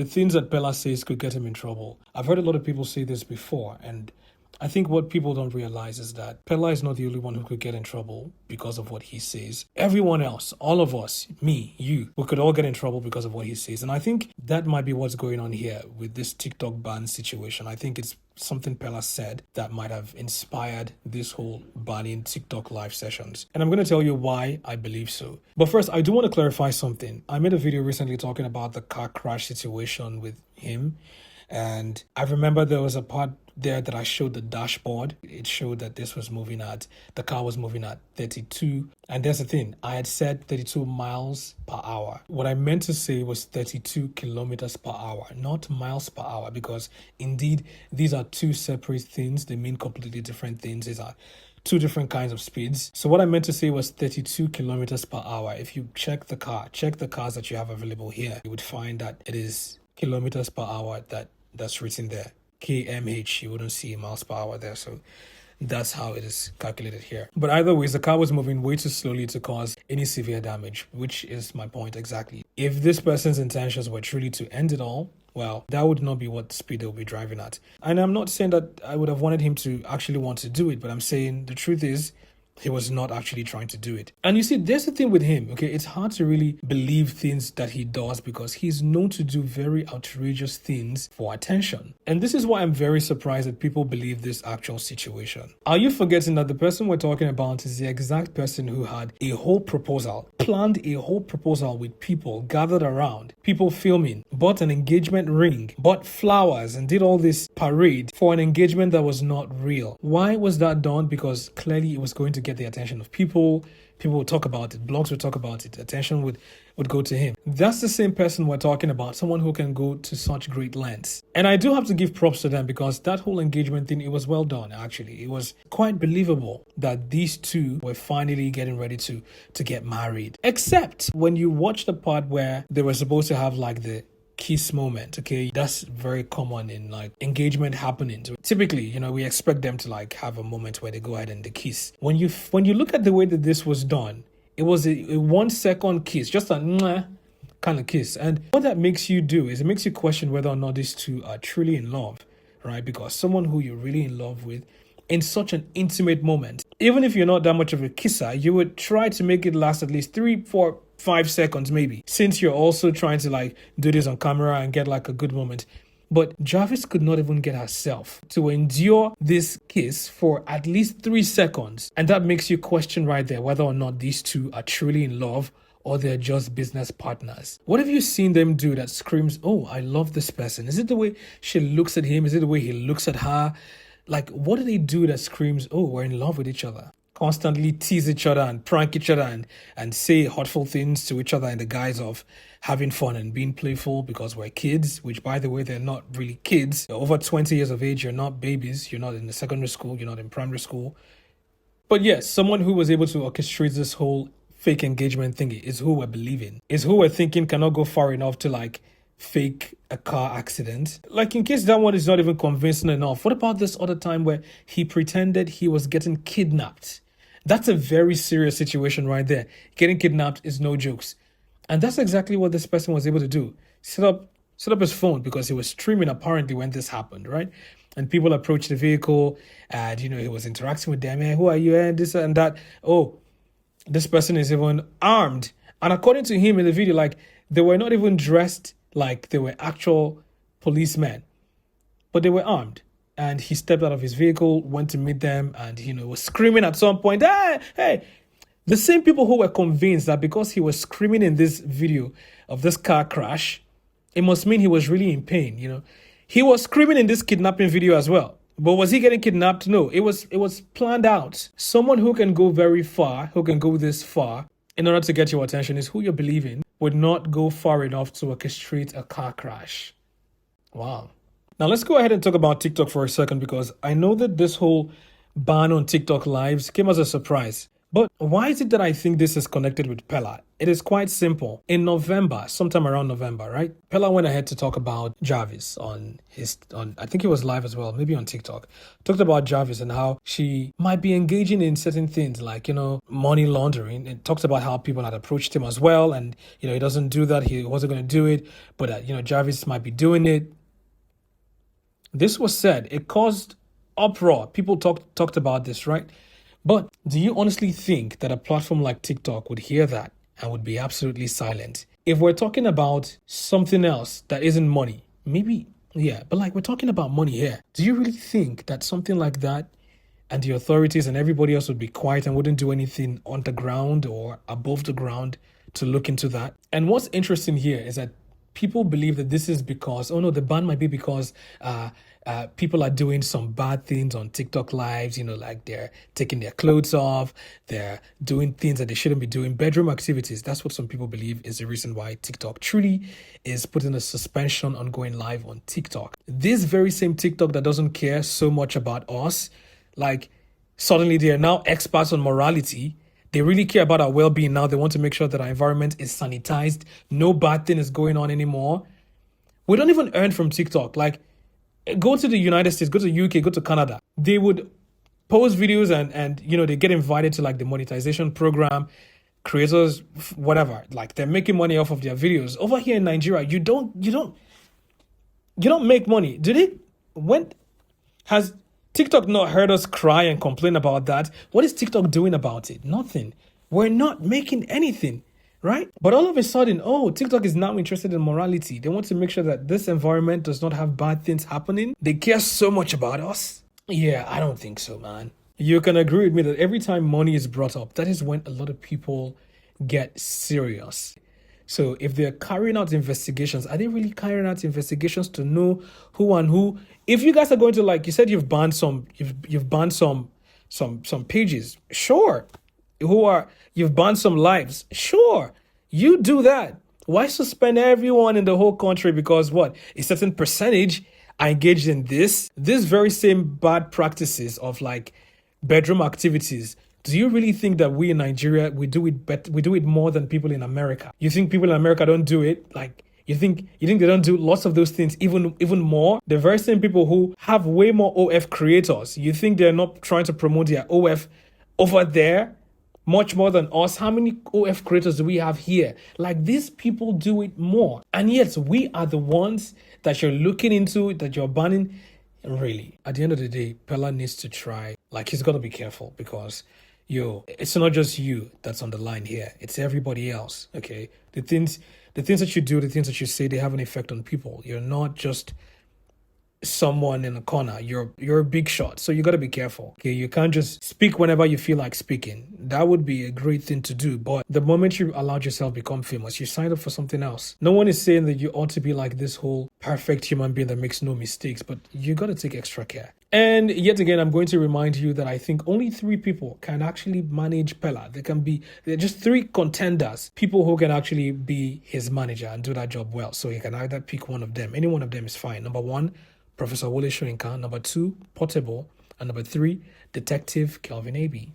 the things that Pella says could get him in trouble. I've heard a lot of people say this before, and I think what people don't realize is that Pella is not the only one who could get in trouble because of what he says. Everyone else, all of us, me, you, we could all get in trouble because of what he says. And I think that might be what's going on here with this TikTok ban situation. I think it's something Pella said that might have inspired this whole banning TikTok live sessions. And I'm going to tell you why I believe so. But first, I do want to clarify something. I made a video recently talking about the car crash situation with him. And I remember there was a part there that I showed the dashboard. It showed that the car was moving at 32. And there's the thing, I had said 32 miles per hour. What I meant to say was 32 kilometers per hour, not miles per hour, because indeed, these are two separate things. They mean completely different things. These are two different kinds of speeds. So what I meant to say was 32 kilometers per hour. If you check the cars that you have available here, you would find that it is kilometers per hour that's written there. kmh, you wouldn't see miles per hour there, so that's how it is calculated here. But either way, the car was moving way too slowly to cause any severe damage, which is my point exactly. If this person's intentions were truly to end it all, well, that would not be what speed they'll be driving at. And I'm not saying that I would have wanted him to actually want to do it, but I'm saying the truth is, he was not actually trying to do it. And you see, there's the thing with him, okay? It's hard to really believe things that he does because he's known to do very outrageous things for attention. And this is why I'm very surprised that people believe this actual situation. Are you forgetting that the person we're talking about is the exact person who had planned a whole proposal with people gathered around, people filming, bought an engagement ring, bought flowers, and did all this parade for an engagement that was not real? Why was that done? Because clearly it was going to get the attention of people. People would talk about it, blogs would talk about it, attention would go to him. That's the same person we're talking about, someone who can go to such great lengths. And I do have to give props to them because that whole engagement thing, it was well done actually. It was quite believable that these two were finally getting ready to get married. Except when you watch the part where they were supposed to have like the kiss moment, okay? That's very common in like engagement happening. So typically, we expect them to like have a moment where they go ahead and they kiss. When you look at the way that this was done, it was a 1 second kiss, just a mwah kind of kiss. And what that makes you do is it makes you question whether or not these two are truly in love, right? Because someone who you're really in love with in such an intimate moment, even if you're not that much of a kisser, you would try to make it last at least 3, 4, 5 seconds maybe, since you're also trying to like do this on camera and get like a good moment. But Jarvis could not even get herself to endure this kiss for at least 3 seconds. And that makes you question right there whether or not these two are truly in love or they're just business partners. What have you seen them do that screams, oh, I love this person? Is it the way she looks at him? Is it the way he looks at her? Like, what do they do that screams, oh, we're in love with each other? Constantly tease each other and prank each other and say hurtful things to each other in the guise of having fun and being playful because we're kids, which, by the way, they're not really kids. You're over 20 years of age. You're not babies. You're not in the secondary school. You're not in primary school. But yes, someone who was able to orchestrate this whole fake engagement thingy is who we're believing, is who we're thinking cannot go far enough to like fake a car accident. Like, in case that one is not even convincing enough, what about this other time where he pretended he was getting kidnapped? That's a very serious situation right there. Getting kidnapped is no jokes. And that's exactly what this person was able to do. Set up his phone because he was streaming apparently when this happened, right? And people approached the vehicle and, he was interacting with them. Hey, who are you? And this and that. Oh, this person is even armed. And according to him in the video, like, they were not even dressed like they were actual policemen, but they were armed. And he stepped out of his vehicle, went to meet them, and, was screaming at some point, hey. The same people who were convinced that because he was screaming in this video of this car crash, it must mean he was really in pain, He was screaming in this kidnapping video as well. But was he getting kidnapped? No, it was planned out. Someone who can go very far, who can go this far in order to get your attention is who you're believing would not go far enough to orchestrate a car crash. Wow. Now let's go ahead and talk about TikTok for a second because I know that this whole ban on TikTok lives came as a surprise. But why is it that I think this is connected with Pella? It is quite simple. In November, sometime around November, right? Pella went ahead to talk about Jarvis on I think it was live as well, maybe on TikTok. Talked about Jarvis and how she might be engaging in certain things like, money laundering. It talks about how people had approached him as well, and he doesn't do that. He wasn't going to do it, but Jarvis might be doing it. This was said. It caused uproar. People talked about this, right? But do you honestly think that a platform like TikTok would hear that and would be absolutely silent? If we're talking about something else that isn't money, maybe, yeah, but like we're talking about money here. Do you really think that something like that and the authorities and everybody else would be quiet and wouldn't do anything on the ground or above the ground to look into that? And what's interesting here is that people believe that this is because, oh no, the ban might be because people are doing some bad things on TikTok lives, like they're taking their clothes off, they're doing things that they shouldn't be doing, bedroom activities. That's what some people believe is the reason why TikTok truly is putting a suspension on going live on TikTok. This very same TikTok that doesn't care so much about us, like suddenly they are now experts on morality. They really care about our well-being now. They want to make sure that our environment is sanitized. No bad thing is going on anymore. We don't even earn from TikTok. Like, go to the United States, go to UK, go to Canada. They would post videos and they get invited to like the monetization program, creators, whatever. Like they're making money off of their videos. Over here in Nigeria, you don't make money. Has TikTok not heard us cry and complain about that? What is TikTok doing about it? Nothing. We're not making anything, right? But all of a sudden, TikTok is now interested in morality. They want to make sure that this environment does not have bad things happening. They care so much about us. Yeah, I don't think so, man. You can agree with me that every time money is brought up, that is when a lot of people get serious. So if they're carrying out investigations, are they really carrying out investigations to know who and who? If you guys are going to, like you said, you've banned some pages, sure. You've banned some lives, sure. You do that. Why suspend everyone in the whole country because what? A certain percentage are engaged in this very same bad practices of like bedroom activities. Do you really think that we in Nigeria, we do it more than people in America? You think people in America don't do it? Like, you think they don't do lots of those things even more? The very same people who have way more OF creators, you think they're not trying to promote their OF over there much more than us? How many OF creators do we have here? Like, these people do it more. And yet we are the ones that you're looking into, that you're banning. Really, at the end of the day, Pella needs to try. Like, he's got to be careful because it's not just you that's on the line here. It's everybody else, okay? The things that you do, the things that you say, they have an effect on people. You're not just someone in a corner. You're a big shot, so you got to be careful. Okay, you can't just speak whenever you feel like speaking. That would be a great thing to do, but the moment you allowed yourself become famous, you signed up for something else. No one is saying that you ought to be like this whole perfect human being that makes no mistakes, but you got to take extra care. And yet again, I'm going to remind you that I think only 3 people can actually manage Pella. They're just 3 contenders, people who can actually be his manager and do that job well. So he can either pick one of them. Any one of them is fine. Number 1, Professor Wole Soyinka. Number 2, Portable. And number 3, Detective Kelvin Aby.